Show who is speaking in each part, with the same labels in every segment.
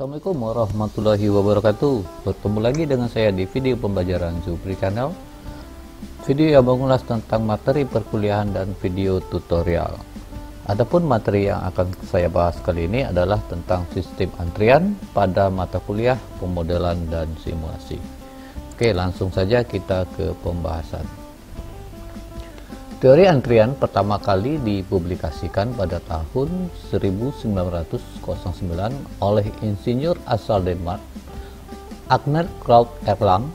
Speaker 1: Assalamualaikum warahmatullahi wabarakatuh. Bertemu lagi dengan saya di video pembelajaran Zubri Channel. Video yang mengulas tentang materi perkuliahan dan video tutorial. Adapun materi yang akan saya bahas kali ini adalah tentang sistem antrian pada mata kuliah pemodelan dan simulasi. Oke, langsung saja kita ke pembahasan. Teori antrian pertama kali dipublikasikan pada tahun 1909 oleh insinyur asal Denmark, Agner Krag Erlang,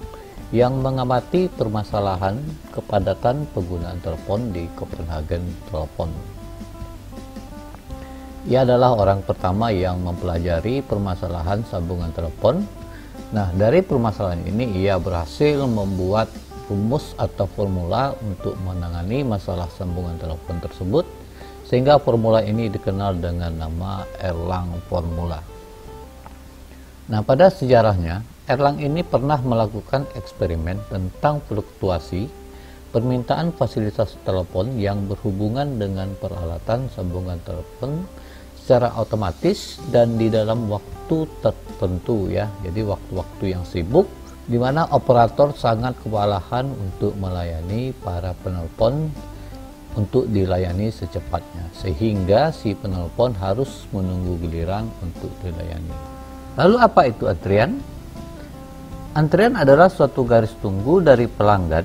Speaker 1: yang mengamati permasalahan kepadatan penggunaan telepon di Copenhagen Telepon. Ia adalah orang pertama yang mempelajari permasalahan sambungan telepon. Nah, dari permasalahan ini ia berhasil membuat rumus atau formula untuk menangani masalah sambungan telepon tersebut, sehingga formula ini dikenal dengan nama Erlang Formula. Nah, pada sejarahnya, Erlang ini pernah melakukan eksperimen tentang fluktuasi permintaan fasilitas telepon yang berhubungan dengan peralatan sambungan telepon secara otomatis dan di dalam waktu tertentu ya, jadi waktu-waktu yang sibuk, di mana operator sangat kewalahan untuk melayani para penelpon untuk dilayani secepatnya, sehingga si penelpon harus menunggu giliran untuk dilayani. Lalu apa itu antrian? Antrian adalah suatu garis tunggu dari pelanggan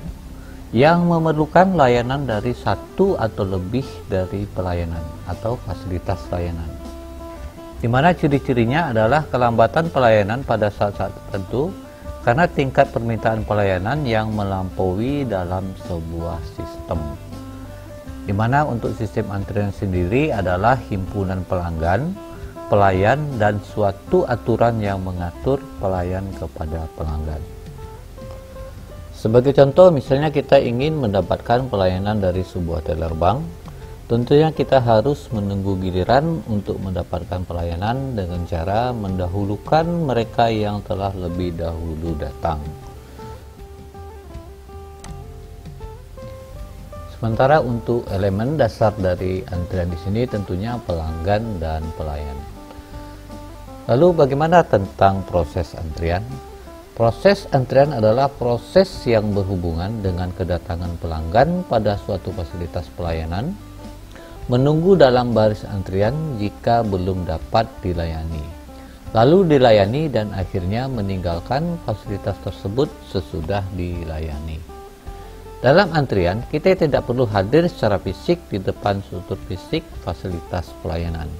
Speaker 1: yang memerlukan layanan dari satu atau lebih dari pelayanan atau fasilitas layanan, di mana ciri-cirinya adalah kelambatan pelayanan pada saat-saat tertentu karena tingkat permintaan pelayanan yang melampaui dalam sebuah sistem, di mana untuk sistem antrian sendiri adalah himpunan pelanggan, pelayan, dan suatu aturan yang mengatur pelayan kepada pelanggan. Sebagai contoh, misalnya kita ingin mendapatkan pelayanan dari sebuah teller bank, tentunya kita harus menunggu giliran untuk mendapatkan pelayanan dengan cara mendahulukan mereka yang telah lebih dahulu datang. Sementara untuk elemen dasar dari antrian di sini tentunya pelanggan dan pelayan. Lalu bagaimana tentang proses antrian? Proses antrian adalah proses yang berhubungan dengan kedatangan pelanggan pada suatu fasilitas pelayanan, menunggu dalam baris antrian jika belum dapat dilayani, lalu dilayani dan akhirnya meninggalkan fasilitas tersebut sesudah dilayani. Dalam antrian, kita tidak perlu hadir secara fisik di depan struktur fisik fasilitas pelayanan,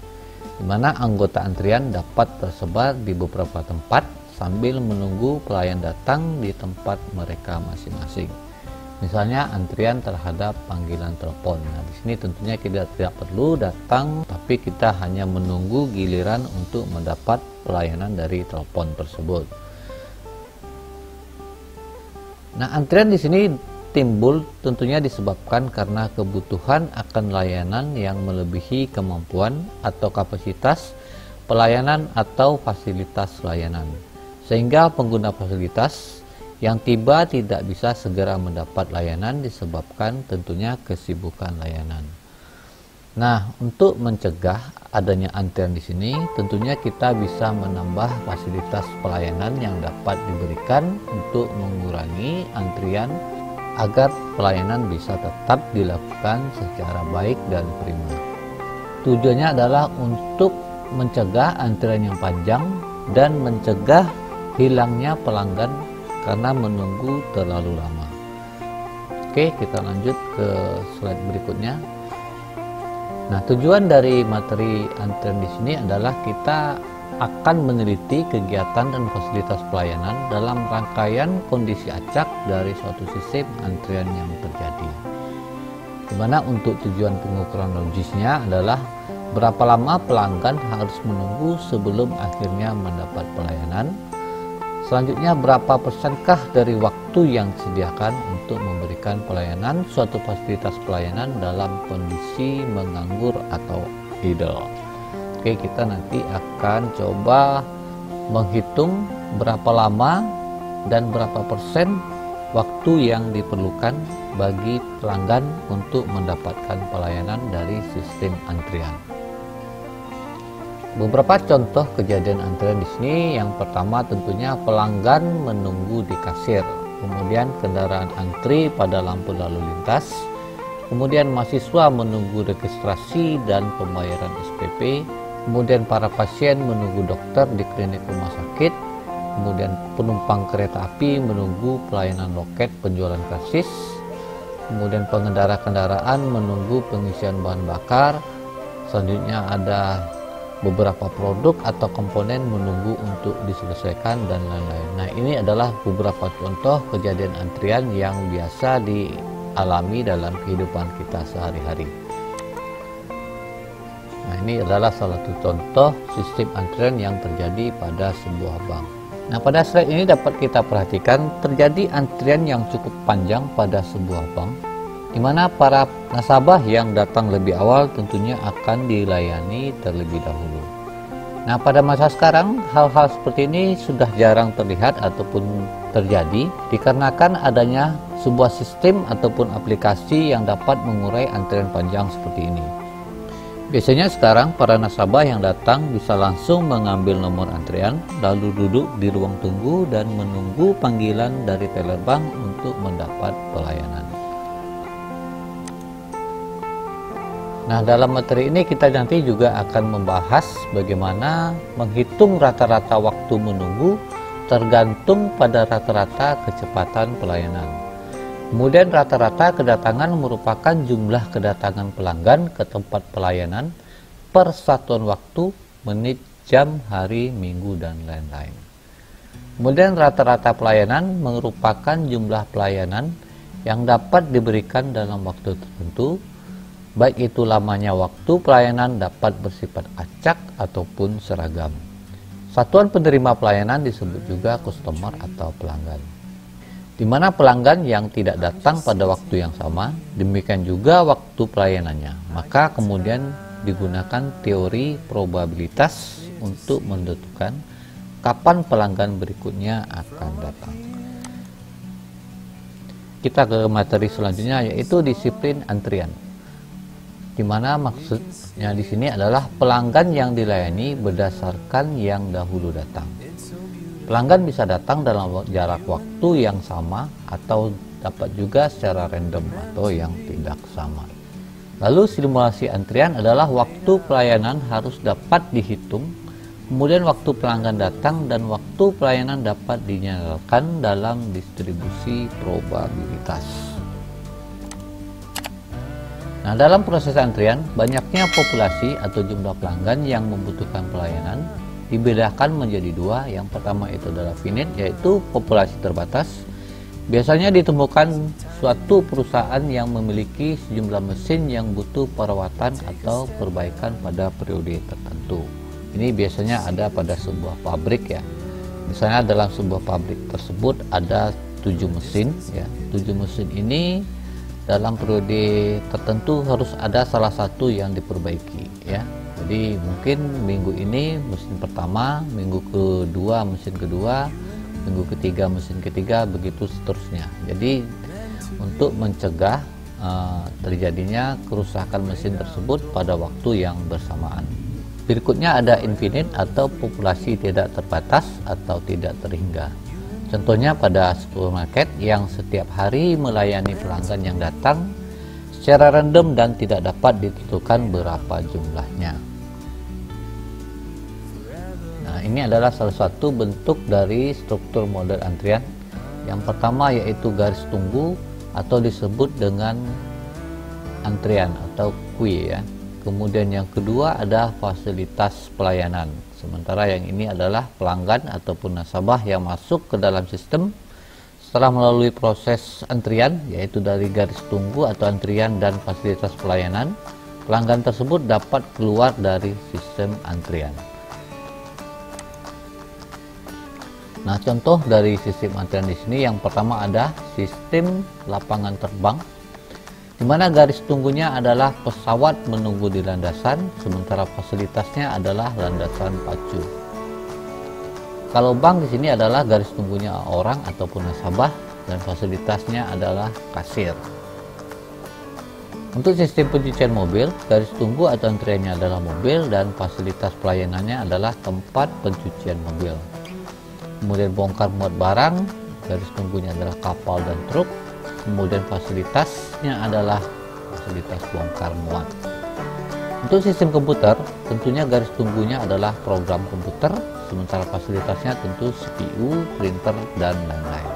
Speaker 1: di mana anggota antrian dapat tersebar di beberapa tempat sambil menunggu pelayan datang di tempat mereka masing-masing. Misalnya antrian terhadap panggilan telepon. Nah, di sini tentunya kita tidak perlu datang, tapi kita hanya menunggu giliran untuk mendapat pelayanan dari telepon tersebut. Nah, antrian di sini timbul tentunya disebabkan karena kebutuhan akan layanan yang melebihi kemampuan atau kapasitas pelayanan atau fasilitas layanan, sehingga pengguna fasilitas yang tiba tidak bisa segera mendapat layanan disebabkan tentunya kesibukan layanan. Nah, untuk mencegah adanya antrian di sini, tentunya kita bisa menambah fasilitas pelayanan yang dapat diberikan untuk mengurangi antrian agar pelayanan bisa tetap dilakukan secara baik dan prima. Tujuannya adalah untuk mencegah antrian yang panjang dan mencegah hilangnya pelanggan karena menunggu terlalu lama. Oke, kita lanjut ke slide berikutnya. Nah, tujuan dari materi antrian di sini adalah kita akan meneliti kegiatan dan fasilitas pelayanan dalam rangkaian kondisi acak dari suatu sistem antrian yang terjadi. Di mana untuk tujuan pengukuran logisnya adalah berapa lama pelanggan harus menunggu sebelum akhirnya mendapat pelayanan. Selanjutnya, berapa persenkah dari waktu yang disediakan untuk memberikan pelayanan suatu fasilitas pelayanan dalam kondisi menganggur atau idle. Oke, kita nanti akan coba menghitung berapa lama dan berapa persen waktu yang diperlukan bagi pelanggan untuk mendapatkan pelayanan dari sistem antrian. Beberapa contoh kejadian antrian di sini, yang pertama tentunya pelanggan menunggu di kasir, kemudian kendaraan antri pada lampu lalu lintas, kemudian mahasiswa menunggu registrasi dan pembayaran SPP, kemudian para pasien menunggu dokter di klinik rumah sakit, kemudian penumpang kereta api menunggu pelayanan loket penjualan karcis, kemudian pengendara kendaraan menunggu pengisian bahan bakar, selanjutnya ada beberapa produk atau komponen menunggu untuk diselesaikan dan lain-lain. Nah, ini adalah beberapa contoh kejadian antrian yang biasa dialami dalam kehidupan kita sehari-hari. Nah, ini adalah salah satu contoh sistem antrian yang terjadi pada sebuah bank. Nah, pada slide ini dapat kita perhatikan terjadi antrian yang cukup panjang pada sebuah bank, di mana para nasabah yang datang lebih awal tentunya akan dilayani terlebih dahulu. Nah, pada masa sekarang hal-hal seperti ini sudah jarang terlihat ataupun terjadi dikarenakan adanya sebuah sistem ataupun aplikasi yang dapat mengurai antrian panjang seperti ini. Biasanya sekarang para nasabah yang datang bisa langsung mengambil nomor antrian, lalu duduk di ruang tunggu dan menunggu panggilan dari teller bank untuk mendapat pelayanan. Nah, dalam materi ini kita nanti juga akan membahas bagaimana menghitung rata-rata waktu menunggu tergantung pada rata-rata kecepatan pelayanan. Kemudian rata-rata kedatangan merupakan jumlah kedatangan pelanggan ke tempat pelayanan per satuan waktu, menit, jam, hari, minggu, dan lain-lain. Kemudian rata-rata pelayanan merupakan jumlah pelayanan yang dapat diberikan dalam waktu tertentu, baik itu lamanya waktu pelayanan dapat bersifat acak ataupun seragam. Satuan penerima pelayanan disebut juga customer atau pelanggan, di mana pelanggan yang tidak datang pada waktu yang sama, demikian juga waktu pelayanannya. Maka kemudian digunakan teori probabilitas untuk menentukan kapan pelanggan berikutnya akan datang. Kita ke materi selanjutnya, yaitu disiplin antrian, di mana maksudnya di sini adalah pelanggan yang dilayani berdasarkan yang dahulu datang. Pelanggan bisa datang dalam jarak waktu yang sama atau dapat juga secara random atau yang tidak sama. Lalu simulasi antrian adalah waktu pelayanan harus dapat dihitung, kemudian waktu pelanggan datang dan waktu pelayanan dapat dinyalakan dalam distribusi probabilitas. Nah, dalam proses antrian, banyaknya populasi atau jumlah pelanggan yang membutuhkan pelayanan dibedakan menjadi dua. Yang pertama itu adalah finite, yaitu populasi terbatas. Biasanya ditemukan suatu perusahaan yang memiliki sejumlah mesin yang butuh perawatan atau perbaikan pada periode tertentu. Ini biasanya ada pada sebuah pabrik ya. Misalnya dalam sebuah pabrik tersebut ada 7 mesin ya. 7 mesin ini dalam periode tertentu harus ada salah satu yang diperbaiki ya. Jadi mungkin minggu ini mesin pertama, minggu kedua mesin kedua, minggu ketiga mesin ketiga, begitu seterusnya. Jadi untuk mencegah terjadinya kerusakan mesin tersebut pada waktu yang bersamaan. Berikutnya ada infinite atau populasi tidak terbatas atau tidak terhingga. Contohnya pada supermarket yang setiap hari melayani pelanggan yang datang secara random dan tidak dapat ditentukan berapa jumlahnya. Nah, ini adalah salah satu bentuk dari struktur model antrian. Yang pertama yaitu garis tunggu atau disebut dengan antrian atau queue ya. Kemudian yang kedua ada fasilitas pelayanan. Sementara yang ini adalah pelanggan ataupun nasabah yang masuk ke dalam sistem setelah melalui proses antrian, yaitu dari garis tunggu atau antrian dan fasilitas pelayanan. Pelanggan tersebut dapat keluar dari sistem antrian. Nah, contoh dari sistem antrian di sini yang pertama ada sistem lapangan terbang, di mana garis tunggunya adalah pesawat menunggu di landasan, sementara fasilitasnya adalah landasan pacu. Kalau bank di sini adalah garis tunggunya orang ataupun nasabah dan fasilitasnya adalah kasir. Untuk sistem pencucian mobil, garis tunggu atau antriannya adalah mobil dan fasilitas pelayanannya adalah tempat pencucian mobil. Kemudian bongkar muat barang, garis tunggunya adalah kapal dan truk. Kemudian fasilitasnya adalah fasilitas bongkar muat. Untuk sistem komputer, tentunya garis tunggunya adalah program komputer, sementara fasilitasnya tentu CPU, printer, dan lain-lain.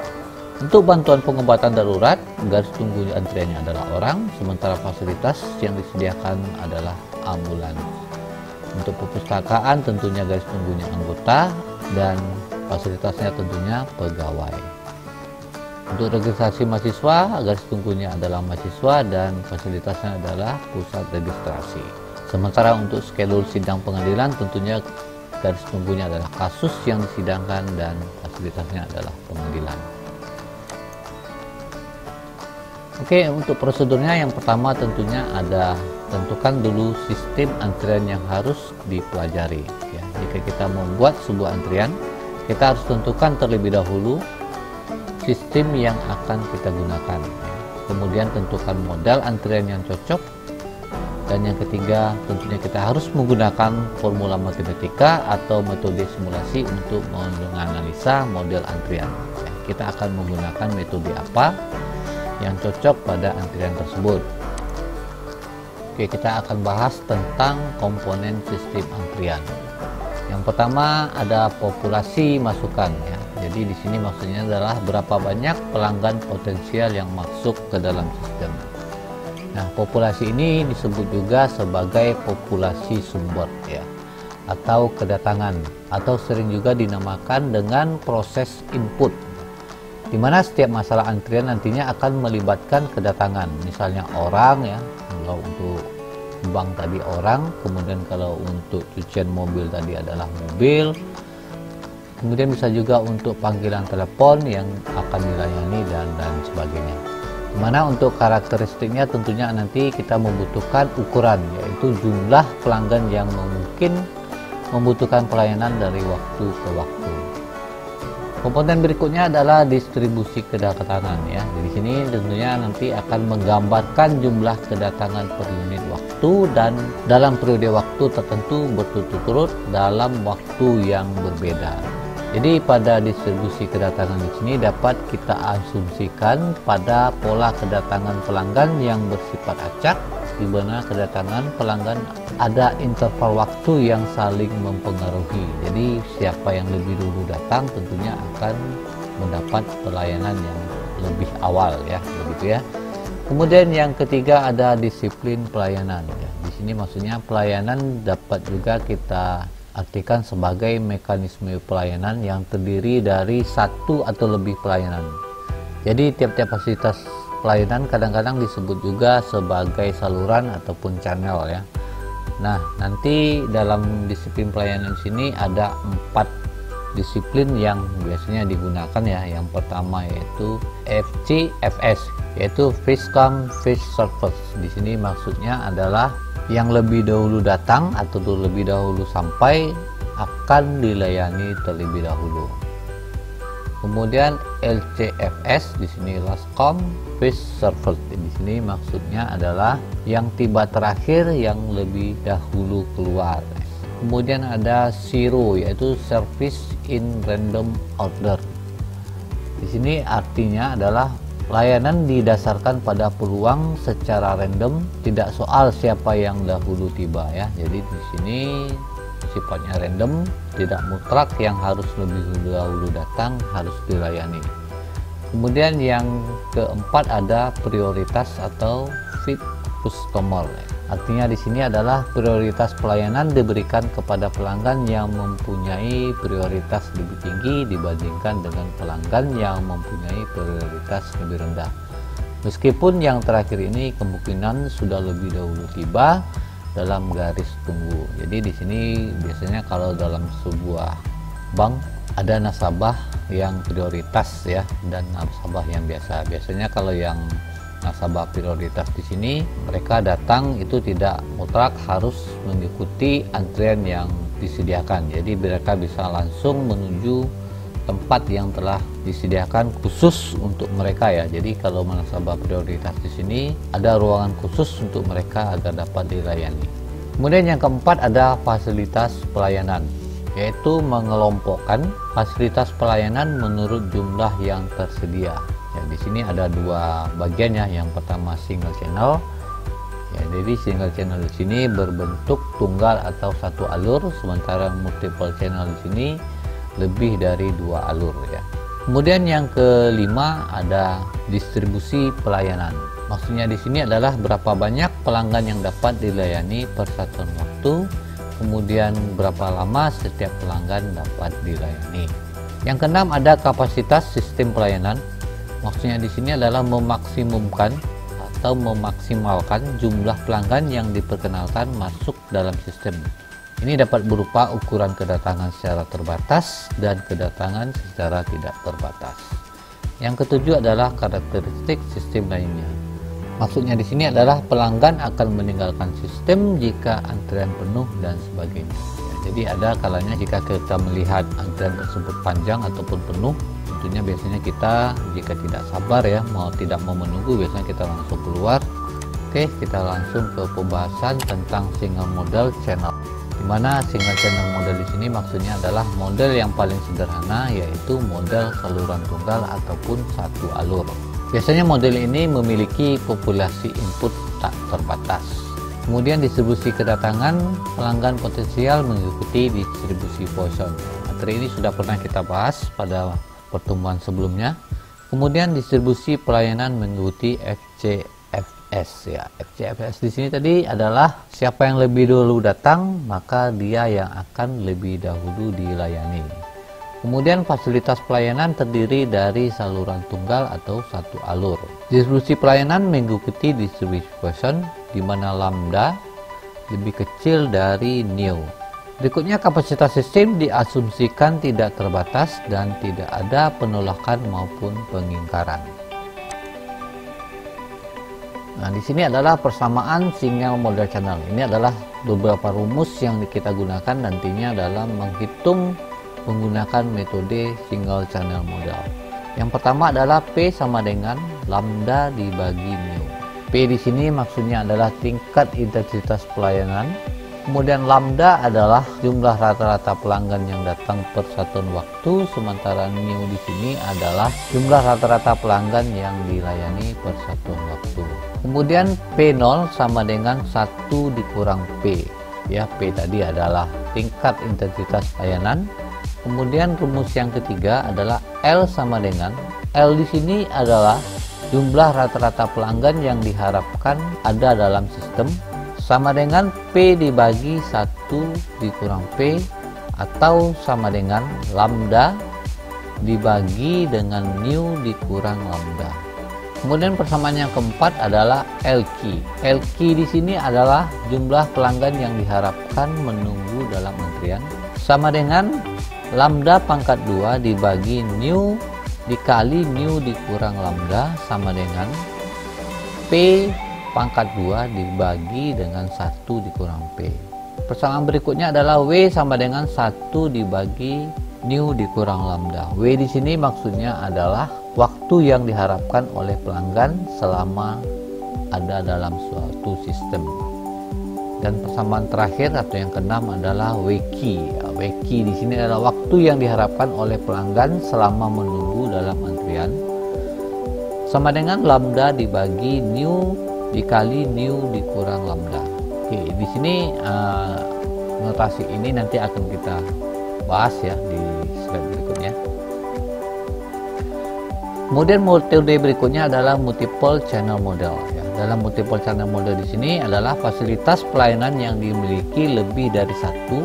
Speaker 1: Untuk bantuan pengobatan darurat, garis tunggu antriannya adalah orang, sementara fasilitas yang disediakan adalah ambulans. Untuk perpustakaan tentunya garis tunggunya anggota dan fasilitasnya tentunya pegawai. Untuk registrasi mahasiswa, garis tunggunya adalah mahasiswa dan fasilitasnya adalah pusat registrasi. Sementara untuk skedul sidang pengadilan tentunya garis tunggunya adalah kasus yang disidangkan dan fasilitasnya adalah pengadilan. Oke, untuk prosedurnya yang pertama tentunya ada tentukan dulu sistem antrian yang harus dipelajari. Ya, jika kita membuat sebuah antrian, kita harus tentukan terlebih dahulu sistem yang akan kita gunakan. Kemudian tentukan model antrian yang cocok. Dan yang ketiga, tentunya kita harus menggunakan formula matematika atau metode simulasi untuk menganalisa model antrian. Ya, kita akan menggunakan metode apa yang cocok pada antrian tersebut. Oke, kita akan bahas tentang komponen sistem antrian. Yang pertama ada populasi masukan ya. Jadi di sini maksudnya adalah berapa banyak pelanggan potensial yang masuk ke dalam sistem. Nah, populasi ini disebut juga sebagai populasi sumber ya, atau kedatangan, atau sering juga dinamakan dengan proses input, di mana setiap masalah antrian nantinya akan melibatkan kedatangan, misalnya orang ya, kalau untuk bank tadi orang, kemudian kalau untuk cucian mobil tadi adalah mobil, kemudian bisa juga untuk panggilan telepon yang akan dilayani dan sebagainya. Dimana untuk karakteristiknya tentunya nanti kita membutuhkan ukuran, yaitu jumlah pelanggan yang mungkin membutuhkan pelayanan dari waktu ke waktu. Komponen berikutnya adalah distribusi kedatangan ya. Di sini tentunya nanti akan menggambarkan jumlah kedatangan per unit waktu dan dalam periode waktu tertentu berturut-turut dalam waktu yang berbeda. Jadi pada distribusi kedatangan di sini dapat kita asumsikan pada pola kedatangan pelanggan yang bersifat acak, di mana kedatangan pelanggan ada interval waktu yang saling mempengaruhi. Jadi siapa yang lebih dulu datang tentunya akan mendapat pelayanan yang lebih awal ya, begitu ya. Kemudian yang ketiga ada disiplin pelayanan ya. Di sini maksudnya pelayanan dapat juga kita artikan sebagai mekanisme pelayanan yang terdiri dari satu atau lebih pelayanan. Jadi tiap-tiap fasilitas pelayanan kadang-kadang disebut juga sebagai saluran ataupun channel ya. Nah, nanti dalam disiplin pelayanan sini ada 4 disiplin yang biasanya digunakan ya. Yang pertama yaitu FCFS, yaitu First Come First Served. Di sini maksudnya adalah yang lebih dahulu datang atau lebih dahulu sampai akan dilayani terlebih dahulu. Kemudian LCFS di sini Last Come First Served. Di sini maksudnya adalah yang tiba terakhir yang lebih dahulu keluar. Kemudian ada Zero yaitu Service in Random Order. Di sini artinya adalah layanan didasarkan pada peluang secara random, tidak soal siapa yang dahulu tiba ya. Jadi di sini sifatnya random, tidak mutlak yang harus lebih dahulu datang harus dilayani. Kemudian yang keempat ada prioritas atau fit customer. Artinya di sini adalah prioritas pelayanan diberikan kepada pelanggan yang mempunyai prioritas lebih tinggi dibandingkan dengan pelanggan yang mempunyai prioritas lebih rendah. Meskipun yang terakhir ini kemungkinan sudah lebih dahulu tiba dalam garis tunggu. Jadi di sini biasanya kalau dalam sebuah bank ada nasabah yang prioritas ya dan nasabah yang biasa. Biasanya kalau yang nasabah prioritas di sini mereka datang itu tidak mutlak harus mengikuti antrian yang disediakan. Jadi mereka bisa langsung menuju tempat yang telah disediakan khusus untuk mereka ya. Jadi kalau nasabah prioritas di sini ada ruangan khusus untuk mereka agar dapat dilayani. Kemudian yang keempat ada fasilitas pelayanan, yaitu mengelompokkan fasilitas pelayanan menurut jumlah yang tersedia. Ya, di sini ada dua bagian ya. Yang pertama single channel. Ya, jadi single channel di sini berbentuk tunggal atau satu alur, sementara multiple channel di sini lebih dari dua alur ya. Kemudian yang kelima ada distribusi pelayanan. Maksudnya di sini adalah berapa banyak pelanggan yang dapat dilayani per satuan waktu, kemudian berapa lama setiap pelanggan dapat dilayani. Yang keenam ada kapasitas sistem pelayanan. Maksudnya di sini adalah memaksimumkan atau memaksimalkan jumlah pelanggan yang diperkenalkan masuk dalam sistem. Ini dapat berupa ukuran kedatangan secara terbatas dan kedatangan secara tidak terbatas. Yang ketujuh adalah karakteristik sistem lainnya. Maksudnya di sini adalah pelanggan akan meninggalkan sistem jika antrian penuh dan sebagainya. Ya, jadi ada kalanya jika kita melihat antrian tersebut panjang ataupun penuh, tentunya biasanya kita jika tidak sabar ya, tidak mau menunggu, biasanya kita langsung keluar. Oke, kita langsung ke pembahasan tentang single model channel. Dimana single channel model di sini maksudnya adalah model yang paling sederhana, yaitu model saluran tunggal ataupun satu alur. Biasanya model ini memiliki populasi input tak terbatas. Kemudian distribusi kedatangan pelanggan potensial mengikuti distribusi Poisson. Materi ini sudah pernah kita bahas pada pertemuan sebelumnya. Kemudian distribusi pelayanan mengikuti FCFS ya. FCFS di sini tadi adalah siapa yang lebih dulu datang maka dia yang akan lebih dahulu dilayani. Kemudian fasilitas pelayanan terdiri dari saluran tunggal atau satu alur. Distribusi pelayanan mengikuti distribusi Poisson di mana lambda lebih kecil dari nu. Berikutnya kapasitas sistem diasumsikan tidak terbatas dan tidak ada penolakan maupun pengingkaran. Nah, di sini adalah persamaan single model channel. Ini adalah beberapa rumus yang kita gunakan nantinya dalam menghitung menggunakan metode single channel model. Yang pertama adalah P sama dengan lambda dibagi mu. P di sini maksudnya adalah tingkat intensitas pelayanan. Kemudian lambda adalah jumlah rata-rata pelanggan yang datang per satuan waktu, sementara mu di sini adalah jumlah rata-rata pelanggan yang dilayani per satuan waktu. Kemudian P0 sama dengan 1 dikurang P. Ya, P tadi adalah tingkat intensitas pelayanan. Kemudian rumus yang ketiga adalah L sama dengan L di sini adalah jumlah rata-rata pelanggan yang diharapkan ada dalam sistem, sama dengan P dibagi 1 dikurang P, atau sama dengan lambda dibagi dengan mu dikurang lambda. Kemudian persamaan yang keempat adalah LQ. LQ di sini adalah jumlah pelanggan yang diharapkan menunggu dalam antrian, sama dengan lambda pangkat 2 dibagi nu dikali mu dikurang lambda sama dengan P pangkat 2 dibagi dengan 1 dikurang P. Persamaan berikutnya adalah W sama dengan 1 dibagi nu dikurang lambda. W di sini maksudnya adalah waktu yang diharapkan oleh pelanggan selama ada dalam suatu sistem. Dan persamaan terakhir atau yang keenam adalah WQ. WQ di sini adalah waktu yang diharapkan oleh pelanggan selama menunggu dalam antrian, sama dengan lambda dibagi nu dikali nu dikurang lambda. Oke, di sini notasi ini nanti akan kita bahas ya di slide berikutnya. Kemudian metode berikutnya adalah multiple channel model. Ya. Dalam multiple channel model di sini adalah fasilitas pelayanan yang dimiliki lebih dari satu,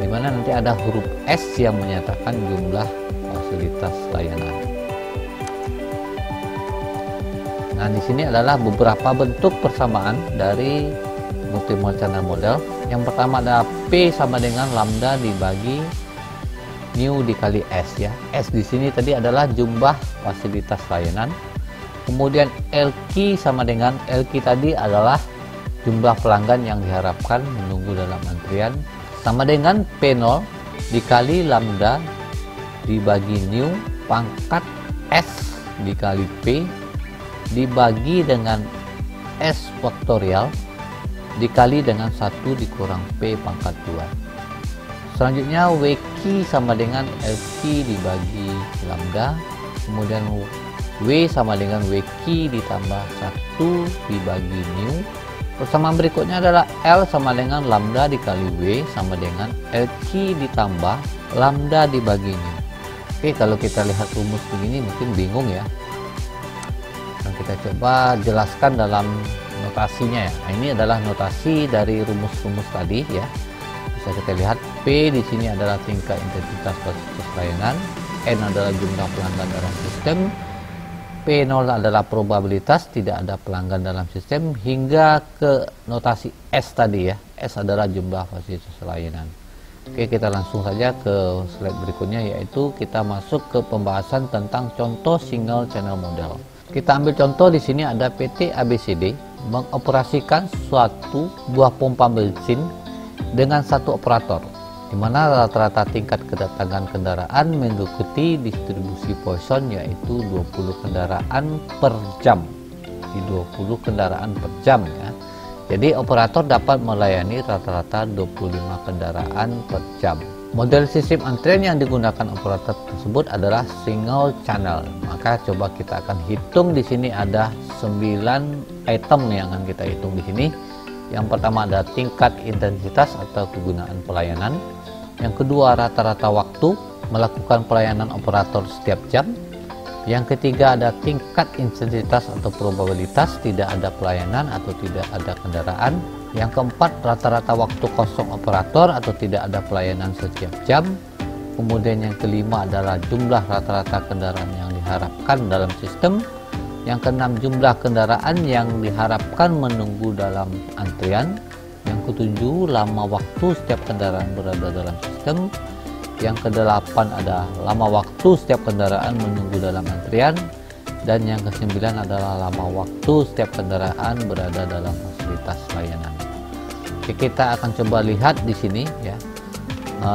Speaker 1: di mana nanti ada huruf S yang menyatakan jumlah fasilitas layanan. Nah, di sini adalah beberapa bentuk persamaan dari multiple channel model. Yang pertama ada P sama dengan lambda dibagi mu dikali S ya. S di sini tadi adalah jumlah fasilitas layanan. Kemudian LQ sama dengan LQ tadi adalah jumlah pelanggan yang diharapkan menunggu dalam antrian, sama dengan P0 dikali lambda dibagi new pangkat S dikali P dibagi dengan S faktorial dikali dengan 1 dikurang P pangkat 2. Selanjutnya WQ sama dengan LQ dibagi lambda, kemudian W sama dengan WQ ditambah 1 dibagi new. Persamaan berikutnya adalah L sama dengan lambda dikali W sama dengan LQ ditambah lambda dibagi new. Oke, kalau kita lihat rumus begini mungkin bingung ya. Dan kita coba jelaskan dalam notasinya ya. Nah, ini adalah notasi dari rumus-rumus tadi ya. Bisa kita lihat P di sini adalah tingkat intensitas fasilitas layanan, N adalah jumlah pelanggan dalam sistem, P0 adalah probabilitas tidak ada pelanggan dalam sistem, hingga ke notasi S tadi ya. S adalah jumlah fasilitas layanan. Oke, kita langsung saja ke slide berikutnya, yaitu kita masuk ke pembahasan tentang contoh single channel model. Kita ambil contoh di sini ada PT ABCD mengoperasikan suatu buah pompa bensin dengan satu operator, di mana rata-rata tingkat kedatangan kendaraan mengikuti distribusi Poisson yaitu 20 kendaraan per jam. Di 20 kendaraan per jam ya. Jadi operator dapat melayani rata-rata 25 kendaraan per jam. Model sistem antrian yang digunakan operator tersebut adalah single channel. Maka coba kita akan hitung di sini ada 9 item yang akan kita hitung di sini. Yang pertama ada tingkat intensitas atau kegunaan pelayanan. Yang kedua rata-rata waktu melakukan pelayanan operator setiap jam. Yang ketiga ada tingkat intensitas atau probabilitas tidak ada pelayanan atau tidak ada kendaraan. Yang keempat rata-rata waktu kosong operator atau tidak ada pelayanan setiap jam. Kemudian yang kelima adalah jumlah rata-rata kendaraan yang diharapkan dalam sistem. Yang keenam jumlah kendaraan yang diharapkan menunggu dalam antrian. Yang ketujuh lama waktu setiap kendaraan berada dalam sistem. Yang kedelapan ada lama waktu setiap kendaraan menunggu dalam antrian. Dan yang kesembilan adalah lama waktu setiap kendaraan berada dalam fasilitas layanan. Oke, kita akan coba lihat di sini ya,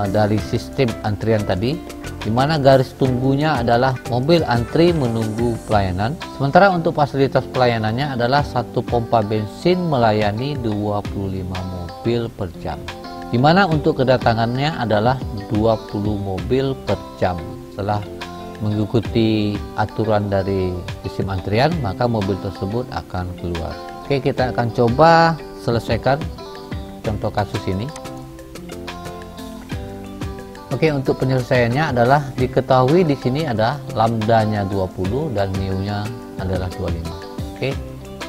Speaker 1: dari sistem antrian tadi, di mana garis tunggunya adalah mobil antri menunggu pelayanan. Sementara untuk fasilitas pelayanannya adalah satu pompa bensin melayani 25 mobil per jam. Di mana untuk kedatangannya adalah 20 mobil per jam. Setelah mengikuti aturan dari sistem antrian, maka mobil tersebut akan keluar. Oke, kita akan coba selesaikan contoh kasus ini. Oke, untuk penyelesaiannya adalah diketahui di sini ada lambdanya 20 dan mu-nya adalah 25. Oke,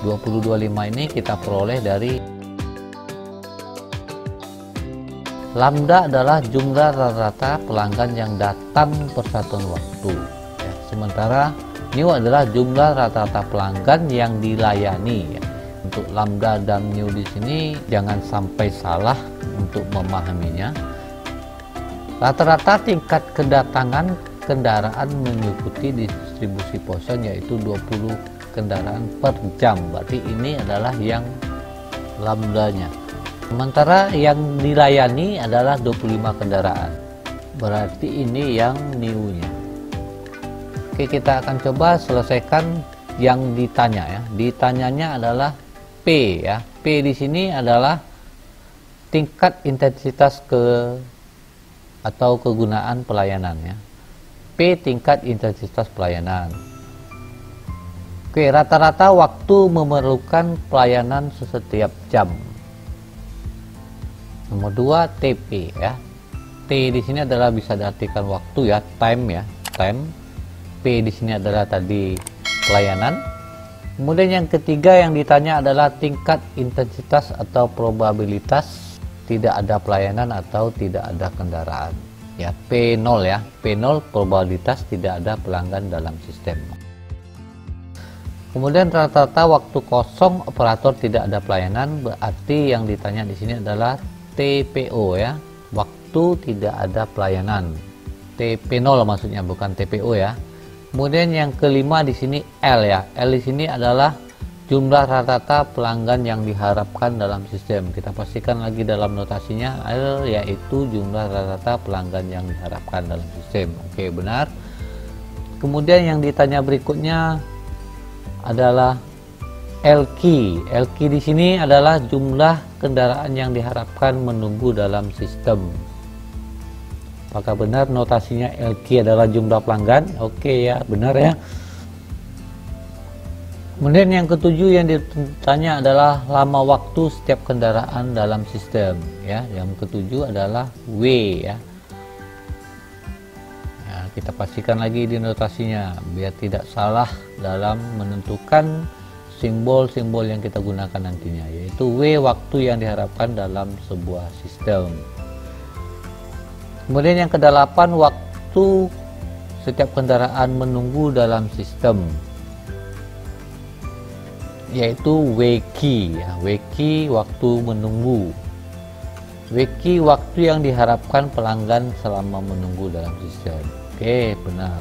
Speaker 1: 20 25 ini kita peroleh dari lambda adalah jumlah rata-rata pelanggan yang datang per satuan waktu. Ya, sementara mu adalah jumlah rata-rata pelanggan yang dilayani. Ya. Untuk lambda dan mu di sini jangan sampai salah untuk memahaminya. Rata-rata tingkat kedatangan kendaraan mengikuti distribusi Poisson yaitu 20 kendaraan per jam. Berarti ini adalah yang lambdanya. Sementara yang dilayani adalah 25 kendaraan. Berarti ini yang mu-nya. Oke, kita akan coba selesaikan yang ditanya ya. Ditanyanya adalah P ya. P di sini adalah tingkat intensitas atau kegunaan pelayanan ya. P tingkat intensitas pelayanan. Oke, rata-rata waktu memerlukan pelayanan setiap jam. Nomor 2 TP ya. T di sini adalah bisa diartikan waktu ya, time ya, time. P di sini adalah tadi pelayanan. Kemudian yang ketiga yang ditanya adalah tingkat intensitas atau probabilitas tidak ada pelayanan atau tidak ada kendaraan. Ya, P0 ya. P0 probabilitas tidak ada pelanggan dalam sistem. Kemudian rata-rata waktu kosong operator tidak ada pelayanan, berarti yang ditanya di sini adalah TPO ya. Waktu tidak ada pelayanan. TP0 maksudnya, bukan TPO ya. Kemudian yang kelima di sini L ya. L di sini adalah jumlah rata-rata pelanggan yang diharapkan dalam sistem. Kita pastikan lagi dalam notasinya, L yaitu jumlah rata-rata pelanggan yang diharapkan dalam sistem. Oke, benar. Kemudian yang ditanya berikutnya adalah LQ. LQ di sini adalah jumlah kendaraan yang diharapkan menunggu dalam sistem. Apakah benar notasinya LQ adalah jumlah pelanggan? Oke ya, benar ya. Kemudian yang ketujuh yang ditanya adalah lama waktu setiap kendaraan dalam sistem. Ya, yang ketujuh adalah W ya. Ya, kita pastikan lagi di notasinya biar tidak salah dalam menentukan simbol-simbol yang kita gunakan nantinya, yaitu W waktu yang diharapkan dalam sebuah sistem. Kemudian yang kedelapan, waktu setiap kendaraan menunggu dalam sistem, yaitu WQ ya. WQ waktu menunggu. WQ waktu yang diharapkan pelanggan selama menunggu dalam sistem. Oke, benar.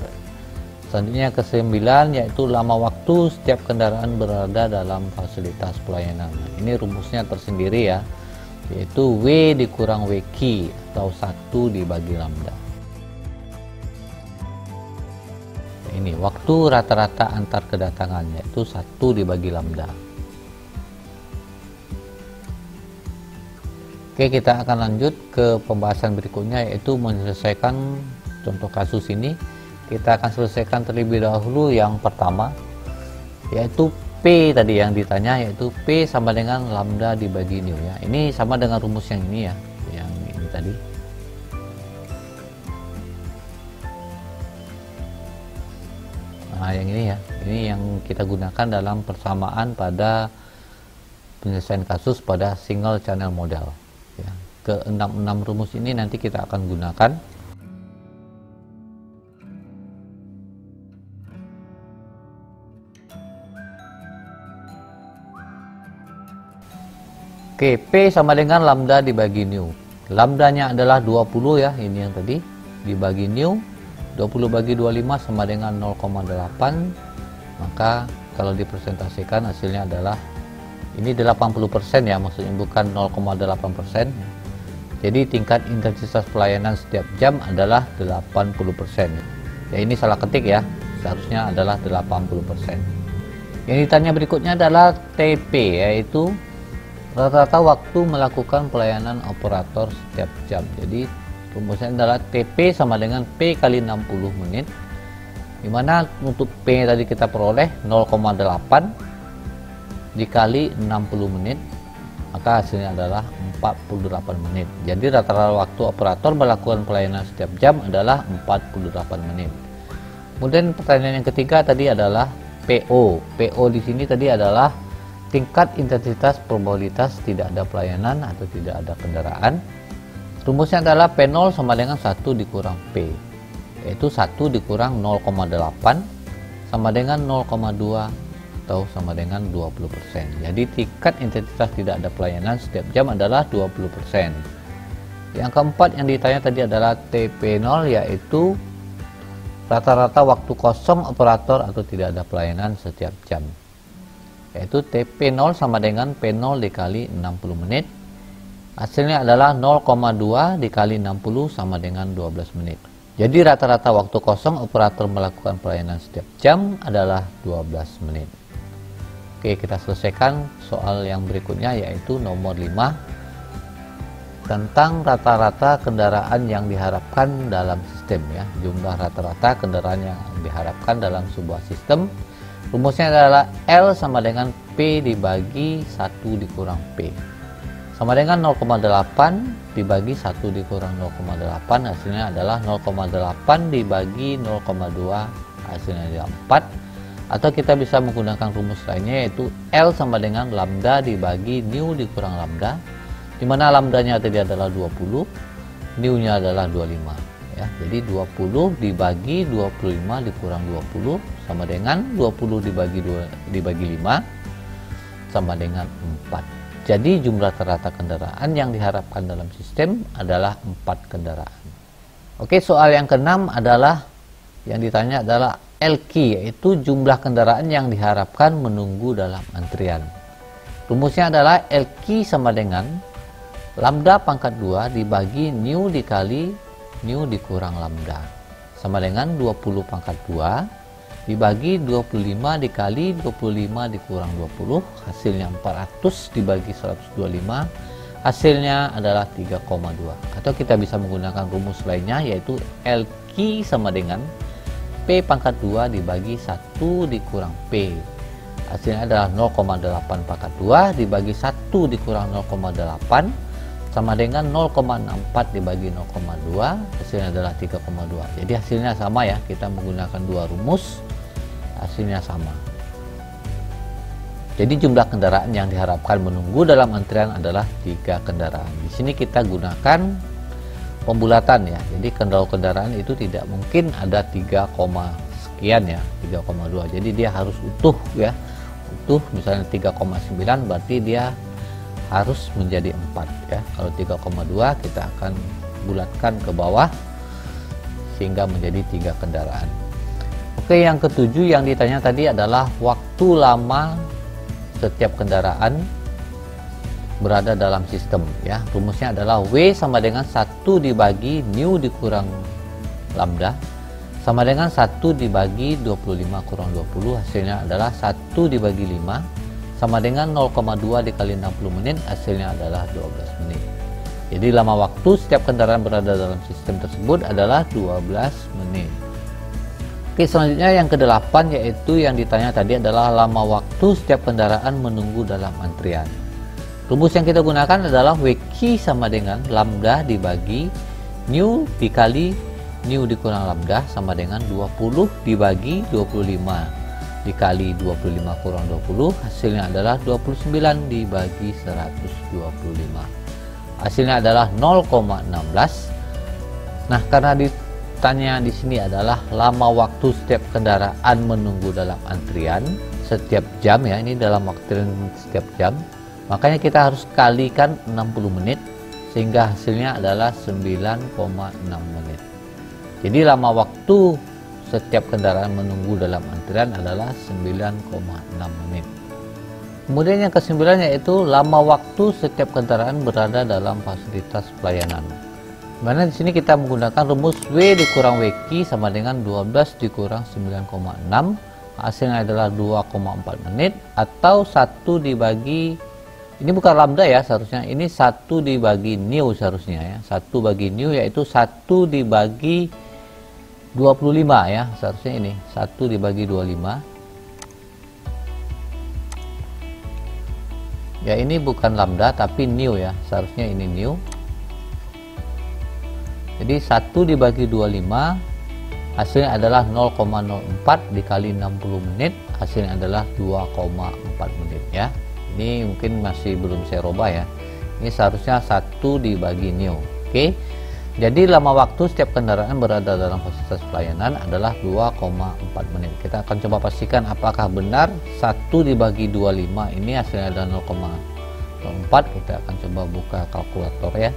Speaker 1: Selanjutnya ke-9 yaitu lama waktu setiap kendaraan berada dalam fasilitas pelayanan. Nah, ini rumusnya tersendiri ya, yaitu W dikurang WQ atau 1 dibagi lambda. Ini waktu rata-rata antar kedatangan, yaitu 1 dibagi lambda. Oke, kita akan lanjut ke pembahasan berikutnya, yaitu menyelesaikan contoh kasus ini. Kita akan selesaikan terlebih dahulu yang pertama, yaitu P tadi yang ditanya, yaitu P sama dengan lambda dibagi nu ya. Ini sama dengan rumus yang ini ya, yang ini tadi. Nah, yang ini ya, ini yang kita gunakan dalam persamaan pada penyelesaian kasus pada single channel model ya. Ke-6 rumus ini nanti kita akan gunakan. Oke, P sama dengan lambda dibagi nu. Lambdanya adalah 20 ya, ini yang tadi, dibagi nu. 20 bagi 25 sama dengan 0,8. Maka kalau dipresentasikan hasilnya adalah, ini 80% ya, maksudnya bukan 0,8%. Jadi tingkat intensitas pelayanan setiap jam adalah 80%. Ya, ini salah ketik ya, seharusnya adalah 80%. Yang ditanya berikutnya adalah TP, yaitu rata-rata waktu melakukan pelayanan operator setiap jam. Jadi rumusnya adalah TP sama dengan P kali 60 menit, dimana untuk P tadi kita peroleh 0,8 dikali 60 menit, maka hasilnya adalah 48 menit. Jadi rata-rata waktu operator melakukan pelayanan setiap jam adalah 48 menit. Kemudian pertanyaan yang ketiga tadi adalah PO. PO di sini tadi adalah tingkat intensitas probabilitas tidak ada pelayanan atau tidak ada kendaraan. Rumusnya adalah P0 sama dengan 1 dikurang P, yaitu 1 dikurang 0,8 sama dengan 0,2 atau sama dengan 20%. Jadi tingkat intensitas tidak ada pelayanan setiap jam adalah 20%. Yang keempat yang ditanya tadi adalah TP0, yaitu rata-rata waktu kosong operator atau tidak ada pelayanan setiap jam, yaitu TP0 sama dengan P0 dikali 60 menit. Hasilnya adalah 0,2 dikali 60 sama dengan 12 menit. Jadi rata-rata waktu kosong operator melakukan pelayanan setiap jam adalah 12 menit. Oke, kita selesaikan soal yang berikutnya, yaitu nomor 5 tentang rata-rata kendaraan yang diharapkan dalam sistem ya. Jumlah rata-rata kendaraan yang diharapkan dalam sebuah sistem. Rumusnya adalah L sama dengan P dibagi 1 dikurang P, sama dengan 0,8 dibagi 1 dikurang 0,8, hasilnya adalah 0,8 dibagi 0,2, hasilnya adalah 4. Atau kita bisa menggunakan rumus lainnya, yaitu L sama dengan lambda dibagi nu dikurang lambda, dimana lambdanya tadi adalah 20, nu-nya adalah 25 ya. Jadi 20 dibagi 25 dikurang 20 sama dengan 20 dibagi 5 sama dengan 4. Jadi jumlah rata-rata kendaraan yang diharapkan dalam sistem adalah 4 kendaraan. Oke, soal yang keenam adalah Yang ditanya adalah LQ, yaitu jumlah kendaraan yang diharapkan menunggu dalam antrian. Rumusnya adalah LQ sama dengan lambda pangkat 2 dibagi nu dikali nu dikurang lambda, sama dengan 20 pangkat 2 dibagi 25 dikali 25 dikurang 20, hasilnya 400 dibagi 125, hasilnya adalah 3,2. Atau kita bisa menggunakan rumus lainnya, yaitu LQ sama dengan P pangkat 2 dibagi 1 dikurang P, hasilnya adalah 0,8 pangkat 2 dibagi 1 dikurang 0,8, sama dengan 0,64 dibagi 0,2, hasilnya adalah 3,2. Jadi hasilnya sama ya, kita menggunakan dua rumus, hasilnya sama. Jadi jumlah kendaraan yang diharapkan menunggu dalam antrian adalah 3 kendaraan. Di sini kita gunakan pembulatan ya. Jadi kendaraan itu tidak mungkin ada 3, sekian ya, 3,2. Jadi dia harus utuh ya. Utuh misalnya 3,9 berarti dia harus menjadi 4 ya. Kalau 3,2 kita akan bulatkan ke bawah sehingga menjadi 3 kendaraan. Oke, yang ketujuh yang ditanya tadi adalah waktu lama setiap kendaraan berada dalam sistem ya. Rumusnya adalah W sama dengan 1 dibagi nu dikurang lambda, sama dengan 1 dibagi 25 kurang 20, hasilnya adalah 1 dibagi 5, sama dengan 0,2 dikali 60 menit, hasilnya adalah 12 menit. Jadi lama waktu setiap kendaraan berada dalam sistem tersebut adalah 12 menit. Oke, selanjutnya yang ke-8, yaitu yang ditanya tadi adalah lama waktu setiap kendaraan menunggu dalam antrian. Rumus yang kita gunakan adalah WQ sama dengan lambda dibagi nu dikali nu dikurang lambda, sama dengan 20 dibagi 25 dikali 25 kurang 20, hasilnya adalah 29 dibagi 125. Hasilnya adalah 0,16. Nah, karena ditanya di sini adalah lama waktu setiap kendaraan menunggu dalam antrian setiap jam ya, ini dalam waktu setiap jam, makanya kita harus kalikan 60 menit sehingga hasilnya adalah 9,6 menit. Jadi lama waktu setiap kendaraan menunggu dalam antrian adalah 9,6 menit. Kemudian yang ke-9 yaitu lama waktu setiap kendaraan berada dalam fasilitas pelayanan. Mana di sini kita menggunakan rumus W dikurang WQ sama dengan 12 dikurang 9,6, hasilnya adalah 2,4 menit, atau 1 dibagi, ini bukan lambda ya seharusnya, ini 1 dibagi nu seharusnya ya, 1 bagi nu yaitu 1 dibagi 25 ya, seharusnya ini 1 dibagi 25 ya, ini bukan lambda tapi nu ya, seharusnya ini nu. Jadi 1 dibagi 25 hasilnya adalah 0,04 dikali 60 menit, hasilnya adalah 2,4 menit ya. Ini mungkin masih belum saya rubah ya, ini seharusnya 1 dibagi nu. Oke, jadi lama waktu setiap kendaraan berada dalam fasilitas pelayanan adalah 2,4 menit. Kita akan coba pastikan apakah benar 1 dibagi 25 ini hasilnya adalah 0,04. Kita akan coba buka kalkulator ya.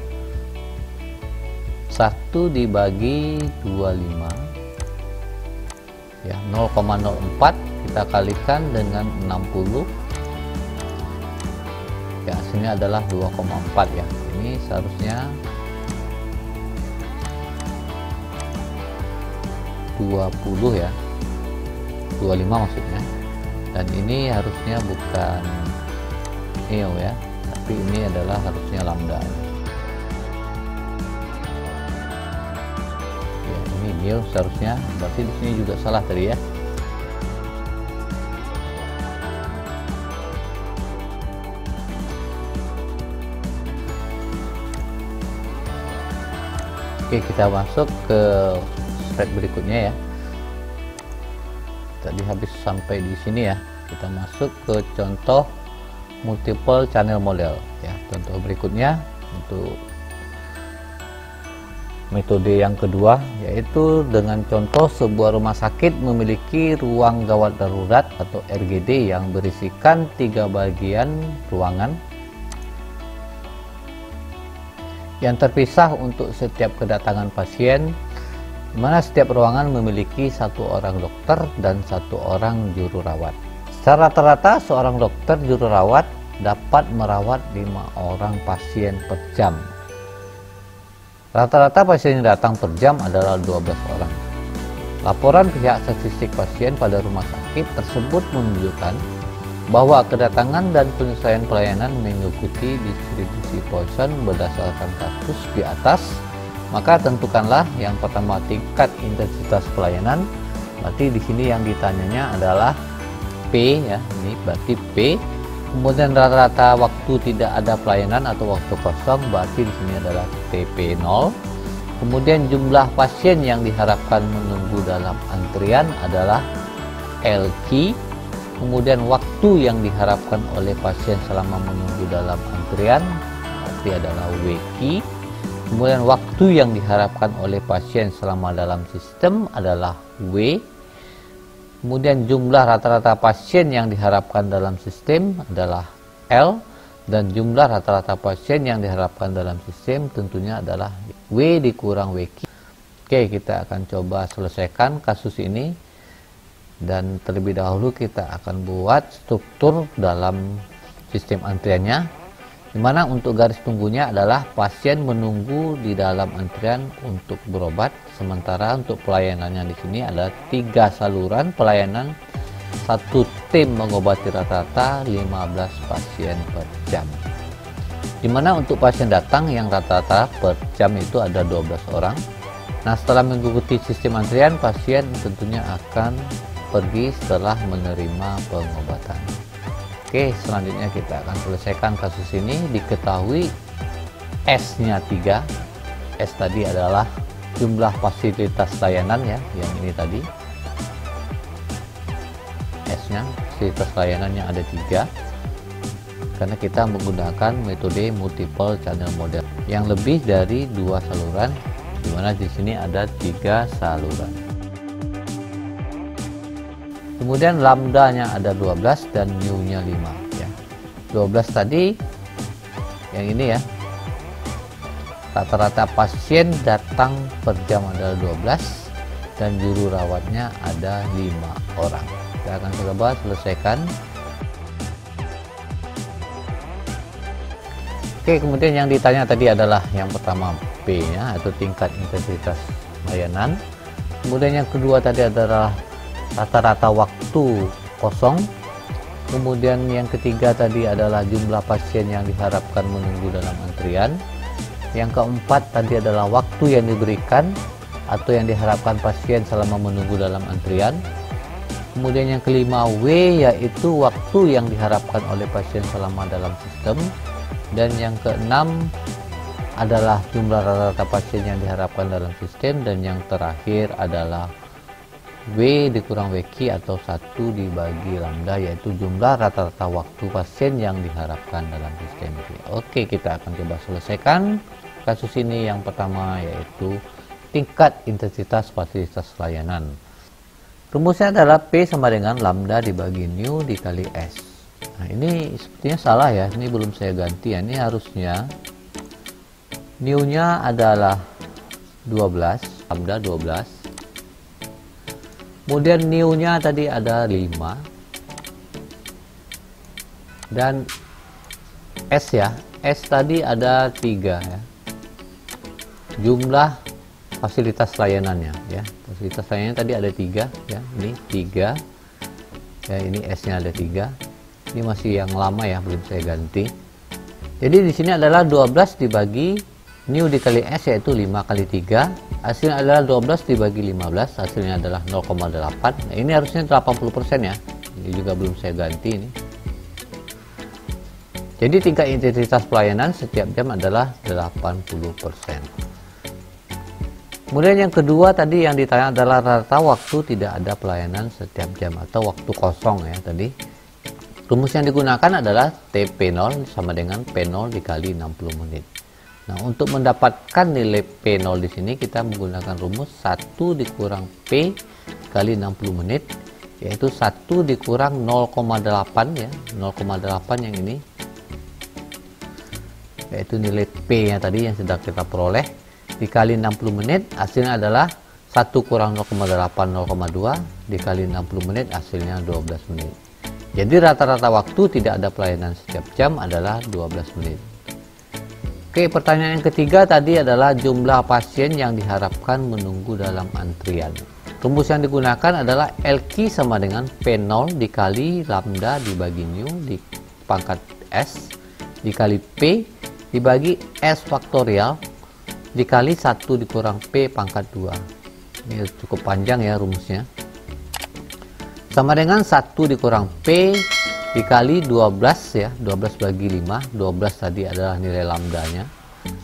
Speaker 1: 1 dibagi 25 ya, 0,04 kita kalikan dengan 60 ya, hasilnya adalah 2,4 ya. Ini seharusnya 20 ya, 25 maksudnya, dan ini harusnya bukan neo ya, tapi ini adalah harusnya lambda ya, ini neo seharusnya, berarti di sini juga salah tadi ya. Oke, kita masuk ke slide berikutnya ya. Tadi habis sampai di sini ya, kita masuk ke contoh multiple channel model ya. Contoh berikutnya untuk metode yang kedua, yaitu dengan contoh sebuah rumah sakit memiliki ruang gawat darurat atau RGD yang berisikan 3 bagian ruangan yang terpisah untuk setiap kedatangan pasien di mana setiap ruangan memiliki 1 orang dokter dan 1 orang juru rawat. Secara rata-rata seorang dokter juru rawat dapat merawat 5 orang pasien per jam. Rata-rata pasien yang datang per jam adalah 12 orang. Laporan pihak statistik pasien pada rumah sakit tersebut menunjukkan bahwa kedatangan dan penyelesaian pelayanan mengikuti distribusi Poisson berdasarkan kasus di atas. Maka tentukanlah yang pertama tingkat intensitas pelayanan. Berarti di sini yang ditanyanya adalah P ya, ini berarti P. Kemudian rata-rata waktu tidak ada pelayanan atau waktu kosong, berarti di sini adalah TP0. Kemudian jumlah pasien yang diharapkan menunggu dalam antrian adalah LQ. Kemudian waktu yang diharapkan oleh pasien selama menunggu dalam antrian berarti adalah WQ. Kemudian waktu yang diharapkan oleh pasien selama dalam sistem adalah W. Kemudian jumlah rata-rata pasien yang diharapkan dalam sistem adalah L. Dan jumlah rata-rata pasien yang diharapkan dalam sistem tentunya adalah W dikurang WQ. Oke, kita akan coba selesaikan kasus ini. Dan terlebih dahulu kita akan buat struktur dalam sistem antriannya. Dimana untuk garis tunggunya adalah pasien menunggu di dalam antrian untuk berobat, sementara untuk pelayanannya di sini ada 3 saluran pelayanan, 1 tim mengobati rata-rata 15 pasien per jam. Dimana untuk pasien datang yang rata-rata per jam itu ada 12 orang. Nah, setelah mengikuti sistem antrian, pasien tentunya akan pergi setelah menerima pengobatan. Oke, selanjutnya kita akan selesaikan kasus ini. Diketahui S-nya 3. S tadi adalah jumlah fasilitas layanan ya, yang ini tadi. S-nya fasilitas layanannya ada 3. Karena kita menggunakan metode multiple channel model yang lebih dari 2 saluran, di mana di sini ada 3 saluran. Kemudian lambdanya ada 12 dan mu-nya 5 ya. 12 tadi yang ini ya. Rata-rata pasien datang per jam adalah 12 dan juru rawatnya ada 5 orang. Kita akan coba selesaikan. Oke, kemudian yang ditanya tadi adalah yang pertama P-nya atau tingkat intensitas layanan. Kemudian yang kedua tadi adalah rata-rata waktu kosong. Kemudian yang ketiga tadi adalah jumlah pasien yang diharapkan menunggu dalam antrian. Yang keempat tadi adalah waktu yang diberikan atau yang diharapkan pasien selama menunggu dalam antrian. Kemudian yang kelima W, yaitu waktu yang diharapkan oleh pasien selama dalam sistem. Dan yang keenam adalah jumlah rata-rata pasien yang diharapkan dalam sistem. Dan yang terakhir adalah W dikurang WQ atau 1 dibagi lambda, yaitu jumlah rata-rata waktu pasien yang diharapkan dalam sistem. Oke, kita akan coba selesaikan kasus ini. Yang pertama yaitu tingkat intensitas fasilitas layanan. Rumusnya adalah P sama dengan lambda dibagi nu dikali S. Nah, ini sepertinya salah ya, ini belum saya ganti ya. Ini harusnya nu-nya adalah 12, lambda 12. Kemudian nu-nya tadi ada 5 dan S ya, S tadi ada 3 ya. Jumlah fasilitas layanannya ya, fasilitas layanannya tadi ada 3 ya, ini 3 ya, ini S-nya ada 3. Ini masih yang lama ya, belum saya ganti. Jadi di sini adalah 12 dibagi nu dikali S, yaitu 5 kali 3. Hasilnya adalah 12 dibagi 15, hasilnya adalah 0,8. Nah, ini harusnya 80% ya. Ini juga belum saya ganti ini. Jadi tingkat intensitas pelayanan setiap jam adalah 80%. Kemudian yang kedua tadi yang ditanya adalah rata waktu tidak ada pelayanan setiap jam atau waktu kosong ya tadi. Rumus yang digunakan adalah TP0 sama dengan P0 dikali 60 menit. Nah, untuk mendapatkan nilai P0 di sini kita menggunakan rumus 1 dikurang P kali 60 menit, yaitu 1 dikurang 0,8 ya, 0,8 yang ini, yaitu nilai P nya tadi yang sudah kita peroleh, dikali 60 menit, hasilnya adalah 1 kurang 0,8 0,2 dikali 60 menit hasilnya 12 menit. Jadi rata-rata waktu tidak ada pelayanan setiap jam adalah 12 menit. Oke, pertanyaan yang ketiga tadi adalah jumlah pasien yang diharapkan menunggu dalam antrian. Rumus yang digunakan adalah LQ sama dengan P0 dikali lambda dibagi nu di pangkat S dikali P dibagi S faktorial dikali 1 dikurang P pangkat 2. Ini cukup panjang ya rumusnya. Sama dengan 1 dikurang P dikali 12 ya, 12 bagi 5, 12 tadi adalah nilai lambdanya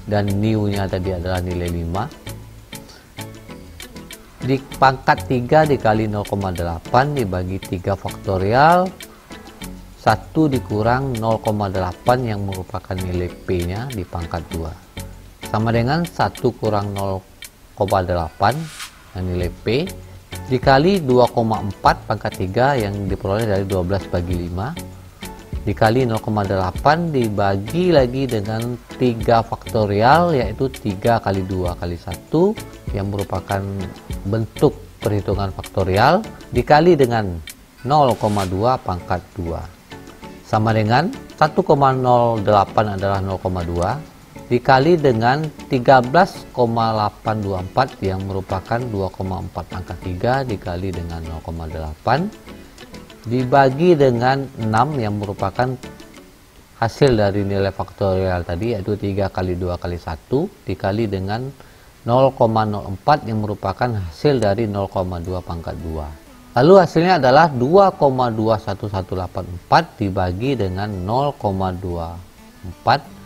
Speaker 1: dan nu nya tadi adalah nilai 5 di pangkat 3 dikali 0,8 dibagi 3 faktorial 1 dikurang 0,8 yang merupakan nilai P nya di pangkat 2 sama dengan 1 kurang 0,8 yang nilai P dikali 2,4 pangkat 3 yang diperoleh dari 12 bagi 5 dikali 0,8 dibagi lagi dengan 3 faktorial yaitu 3 kali 2 kali 1 yang merupakan bentuk perhitungan faktorial dikali dengan 0,2 pangkat 2 sama dengan 1,08 adalah 0,2 dikali dengan 13,824 yang merupakan 2,4 pangkat 3 dikali dengan 0,8 dibagi dengan 6 yang merupakan hasil dari nilai faktorial tadi yaitu 3 kali 2 kali 1 dikali dengan 0,04 yang merupakan hasil dari 0,2 pangkat 2. Lalu hasilnya adalah 2,21184 dibagi dengan 0,24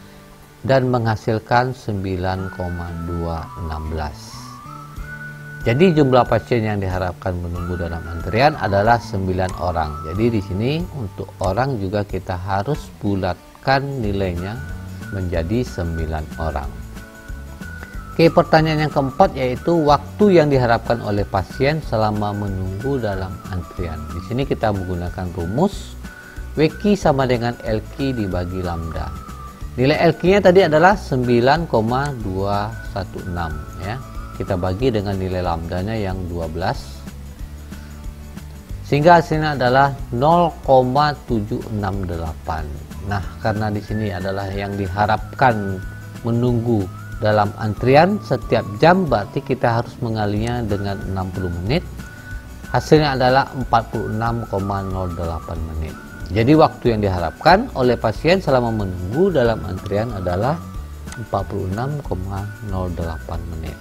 Speaker 1: dan menghasilkan 9,216. Jadi jumlah pasien yang diharapkan menunggu dalam antrian adalah 9 orang. Jadi di sini untuk orang juga kita harus bulatkan nilainya menjadi 9 orang. Oke, pertanyaan yang keempat yaitu waktu yang diharapkan oleh pasien selama menunggu dalam antrian. Di sini kita menggunakan rumus WQ sama dengan LQ dibagi lambda. Nilai LQ-nya tadi adalah 9,216 ya. Kita bagi dengan nilai lambdanya yang 12. Sehingga hasilnya adalah 0,768. Nah, karena di sini adalah yang diharapkan menunggu dalam antrian setiap jam berarti kita harus mengalinya dengan 60 menit. Hasilnya adalah 46,08 menit. Jadi waktu yang diharapkan oleh pasien selama menunggu dalam antrian adalah 46,08 menit.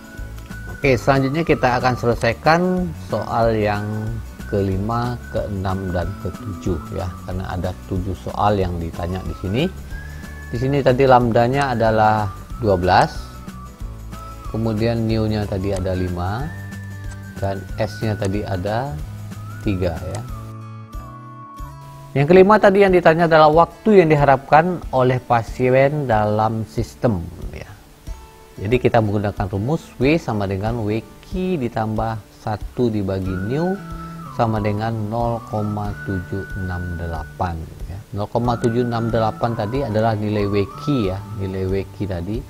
Speaker 1: Oke, selanjutnya kita akan selesaikan soal yang kelima, keenam, dan ketujuh ya, karena ada 7 soal yang ditanya di sini. Di sini tadi lambdanya adalah 12, kemudian nu-nya tadi ada 5, dan s-nya tadi ada 3 ya. Yang kelima tadi yang ditanya adalah waktu yang diharapkan oleh pasien dalam sistem ya. Jadi kita menggunakan rumus W sama dengan WQ ditambah 1 dibagi nu sama dengan 0,768 ya. 0,768 tadi adalah nilai WQ ya, nilai WQ tadi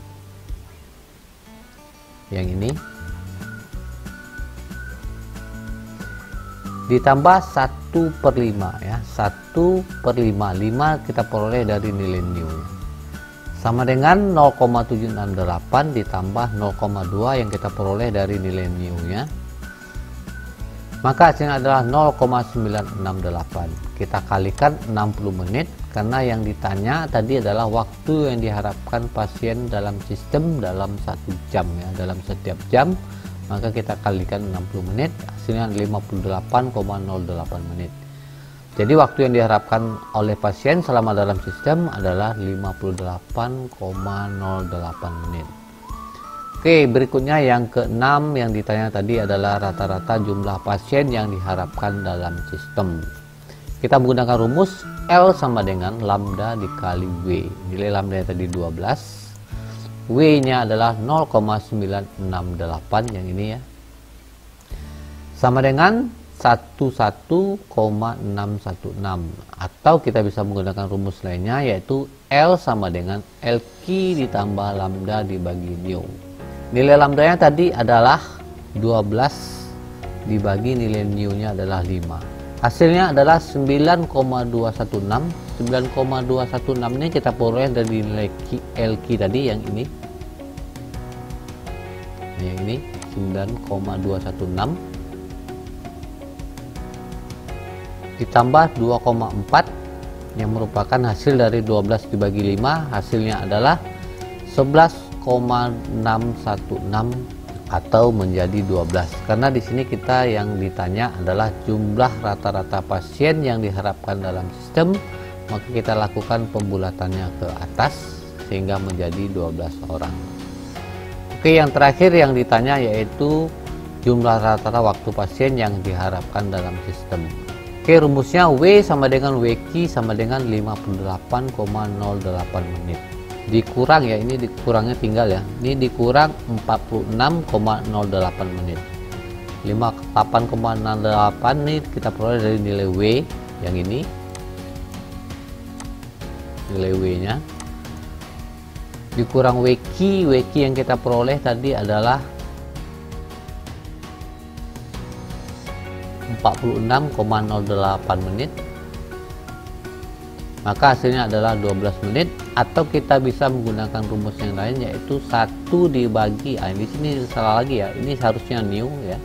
Speaker 1: yang ini ditambah 1/5 ya, 1/5, 5 kita peroleh dari nilai nu sama dengan 0,768 ditambah 0,2 yang kita peroleh dari nilai nu nya, maka hasilnya adalah 0,968. Kita kalikan 60 menit karena yang ditanya tadi adalah waktu yang diharapkan pasien dalam sistem dalam 1 jam ya, dalam setiap jam. Maka kita kalikan 60 menit, hasilnya 58,08 menit. Jadi waktu yang diharapkan oleh pasien selama dalam sistem adalah 58,08 menit. Oke, berikutnya yang keenam yang ditanya tadi adalah rata-rata jumlah pasien yang diharapkan dalam sistem. Kita menggunakan rumus L sama dengan lambda dikali W. Nilai lambda tadi 12. W-nya adalah 0,968 yang ini ya. Sama dengan 11,616 atau kita bisa menggunakan rumus lainnya yaitu L sama dengan LQ ditambah lambda dibagi nu. Nilai lambdanya tadi adalah 12 dibagi nilai new-nya adalah 5. Hasilnya adalah 9,216. 9,216 ini kita peroleh dari nilai LQ tadi yang ini. Yang ini 9,216 ditambah 2,4 yang merupakan hasil dari 12 dibagi 5, hasilnya adalah 11,616 atau menjadi 12. Karena di sini kita yang ditanya adalah jumlah rata-rata pasien yang diharapkan dalam sistem, maka kita lakukan pembulatannya ke atas sehingga menjadi 12 orang. Oke, yang terakhir yang ditanya yaitu jumlah rata-rata waktu pasien yang diharapkan dalam sistem. Oke, rumusnya W sama dengan WQ sama dengan 58,08 menit. Dikurang ya, ini dikurangnya tinggal ya. Ini dikurang 46,08 menit. 58,08 ini kita peroleh dari nilai W yang ini. Nilai W-nya. Dikurang WQ yang kita peroleh tadi adalah 46,08 menit, maka hasilnya adalah 12 menit. Atau kita bisa menggunakan rumus yang lain yaitu 1 dibagi, di sini salah lagi ya, ini harusnya new ya,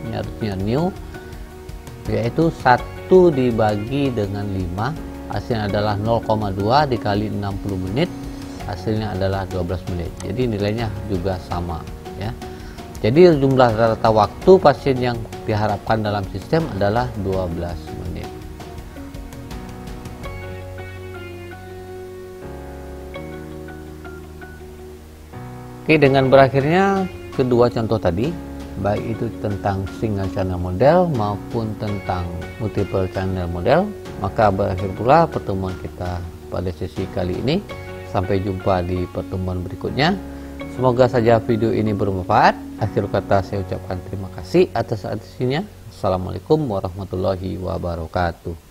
Speaker 1: ini harusnya new, yaitu 1 dibagi dengan 5, hasilnya adalah 0,2 dikali 60 menit, hasilnya adalah 12 menit. Jadi nilainya juga sama ya. Jadi jumlah rata waktu pasien yang diharapkan dalam sistem adalah 12 menit. Oke, dengan berakhirnya kedua contoh tadi, baik itu tentang single channel model maupun tentang multiple channel model, maka berakhir pula pertemuan kita pada sesi kali ini. Sampai jumpa di pertemuan berikutnya. Semoga saja video ini bermanfaat. Akhir kata saya ucapkan terima kasih atas atensinya. Assalamualaikum warahmatullahi wabarakatuh.